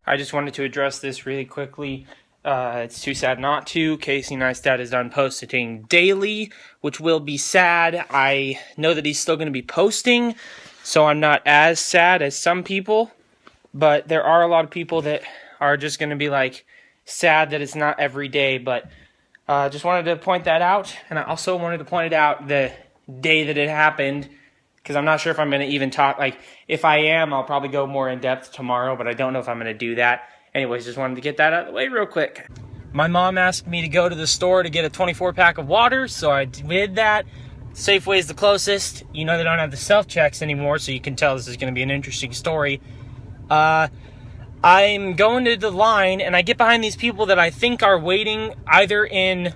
I just wanted to address this really quickly. It's too sad not to. Casey Neistat is done posting daily, which will be sad. I know that he's still going to be posting, so I'm not as sad as some people. But there are a lot of people that are just going to be like sad that it's not every day. But just wanted to point that out. And I also wanted to point it out the day that it happened, because I'm not sure if I'm going to even talk. Like, if I am, I'll probably go more in depth tomorrow, but I don't know if I'm going to do that. Anyways, just wanted to get that out of the way real quick. My mom asked me to go to the store to get a 24-pack of water, so I did that. Safeway is the closest. You know they don't have the self-checks anymore, so you can tell this is going to be an interesting story. I'm going to the line, and I get behind these people that I think are waiting either in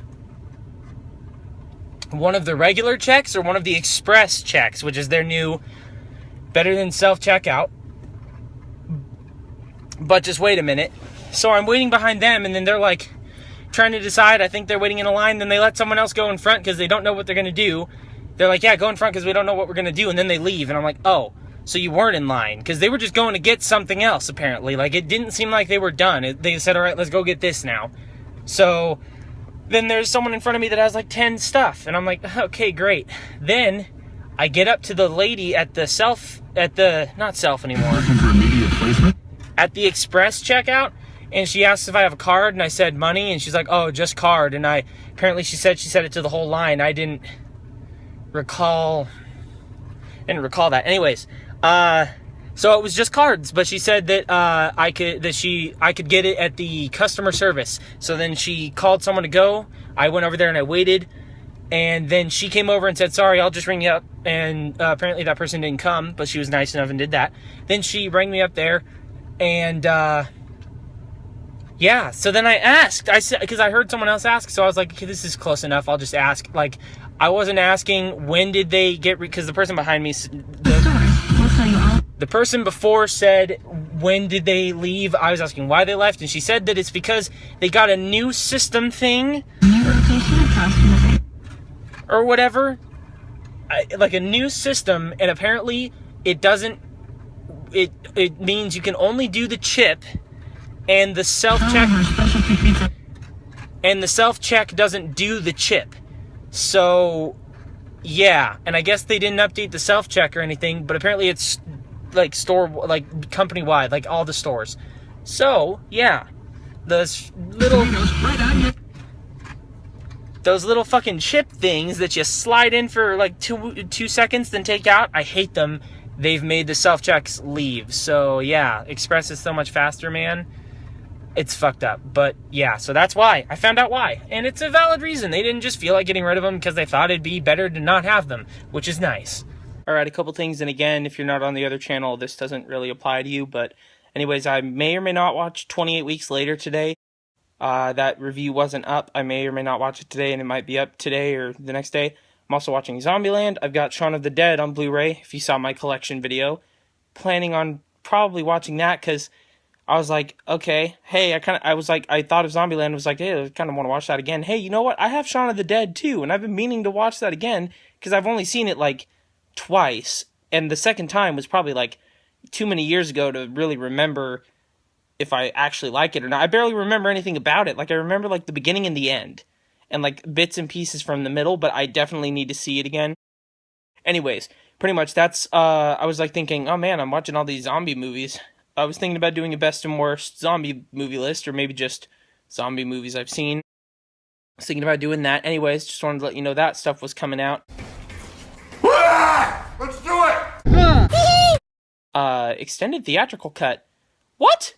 one of the regular checks or one of the express checks, which is their new, better than self-checkout. But just wait a minute. So I'm waiting behind them, and then they're like trying to decide. I think they're waiting in a line. Then they let someone else go in front because they don't know what they're going to do. They're like, yeah, go in front because we don't know what we're going to do. And then they leave. And I'm like, oh, so you weren't in line. Because they were just going to get something else, apparently. Like, it didn't seem like they were done. They said, all right, let's go get this now. So then there's someone in front of me that has like 10 stuff. And I'm like, okay, great. Then I get up to the lady at the not self anymore. Looking for immediate placement? At the express checkout, and she asked if I have a card, and I said money, and she's like, oh, just card. And apparently she said it to the whole line. I didn't recall that. Anyways, so it was just cards, but she said that I could get it at the customer service. So then she called someone to go. I went over there and I waited, and then she came over and said, sorry, I'll just ring you up. And apparently that person didn't come, but she was nice enough and did that. Then she rang me up there. And, yeah, so then I asked, because I heard someone else ask, so I was like, okay, this is close enough, I'll just ask. Like, I wasn't asking, when did they get, because the person behind me, the person before said, when did they leave? I was asking why they left, and she said that it's because they got a new system thing, or whatever, like a new system, and apparently it doesn't, it means you can only do the chip, and the self-check doesn't do the chip. So yeah, and I guess they didn't update the self-check or anything, but apparently it's like company wide, like all the stores. So yeah, those little fucking chip things that you slide in for like two seconds then take out, I hate them. They've made the self-checks leave. So, yeah, Express is so much faster, man. It's fucked up. But, yeah, so that's why. I found out why. And it's a valid reason. They didn't just feel like getting rid of them because they thought it'd be better to not have them, which is nice. All right, a couple things. And again, if you're not on the other channel, this doesn't really apply to you. But anyways, I may or may not watch 28 Weeks Later today. That review wasn't up. I may or may not watch it today, and it might be up today or the next day. I'm also watching Zombieland. I've got Shaun of the Dead on Blu-ray, if you saw my collection video. Planning on probably watching that, because I was like, okay, hey, I thought of Zombieland, was like, hey, I kind of want to watch that again. Hey, you know what? I have Shaun of the Dead, too, and I've been meaning to watch that again, because I've only seen it, like, twice, and the second time was probably, like, too many years ago to really remember if I actually like it or not. I barely remember anything about it. Like, I remember, like, the beginning and the end, and like bits and pieces from the middle, but I definitely need to see it again. Anyways, pretty much that's, I was like thinking, oh man, I'm watching all these zombie movies. I was thinking about doing a best and worst zombie movie list, or maybe just zombie movies I've seen. I was thinking about doing that. Anyways, just wanted to let you know that stuff was coming out. Let's do it! Extended theatrical cut. What?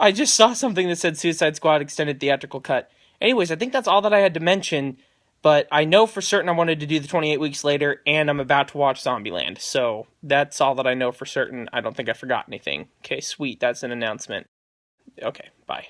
I just saw something that said Suicide Squad extended theatrical cut. Anyways, I think that's all that I had to mention, but I know for certain I wanted to do the 28 Weeks Later, and I'm about to watch Zombieland, so that's all that I know for certain. I don't think I forgot anything. Okay, sweet, that's an announcement. Okay, bye.